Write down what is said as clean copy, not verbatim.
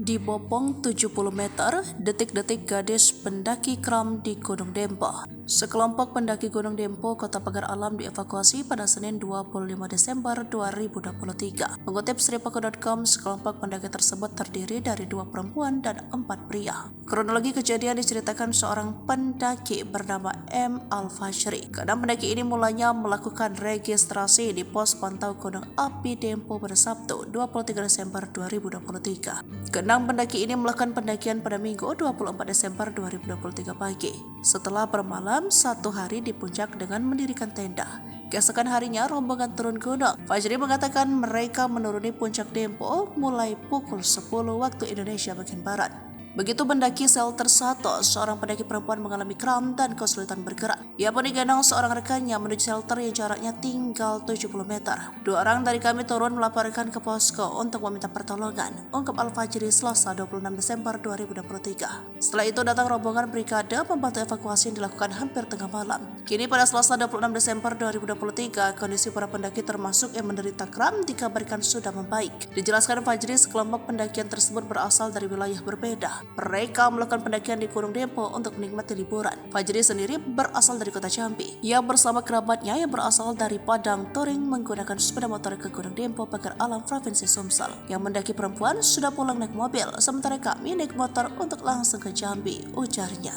Dibopong 70 meter, detik-detik gadis pendaki kram di Gunung Dempo. Sekelompok pendaki Gunung Dempo, Kota Pagar Alam dievakuasi pada Senin 25 Desember 2023. Mengutip sripaku.com, sekelompok pendaki tersebut terdiri dari 2 perempuan dan 4 pria. Kronologi kejadian diceritakan seorang pendaki bernama M. Al-Fashri. Keenam pendaki ini mulanya melakukan registrasi di pos pantau Gunung Api Dempo pada Sabtu 23 Desember 2023. Keenam pendaki ini melakukan pendakian pada Minggu 24 Desember 2023 pagi. Setelah bermalam 1 hari di puncak dengan mendirikan tenda, keesokan harinya rombongan turun gunung. Fajri mengatakan mereka menuruni puncak Dempo mulai pukul 10 waktu Indonesia bagian Barat. Begitu mendaki shelter 1, seorang pendaki perempuan mengalami kram dan kesulitan bergerak. Ia pun digendong seorang rekannya menuju shelter yang jaraknya tinggal 70 meter. 2 orang dari kami turun melaporkan ke posko untuk meminta pertolongan, ungkap Al-Fajri Selasa 26 Desember 2023. Setelah itu datang rombongan brigade membantu evakuasi yang dilakukan hampir tengah malam. Kini pada Selasa 26 Desember 2023, kondisi para pendaki termasuk yang menderita kram dikabarkan sudah membaik. Dijelaskan Fajri, sekelompok pendakian tersebut berasal dari wilayah berbeda. Mereka melakukan pendakian di Gunung Dempo untuk menikmati liburan. Fajri sendiri berasal dari kota Jambi. Ia bersama kerabatnya yang berasal dari Padang touring menggunakan sepeda motor ke Gunung Dempo Pagar Alam Provinsi Sumsel. Yang mendaki perempuan sudah pulang naik mobil, sementara kami naik motor untuk langsung ke Jambi, ujarnya.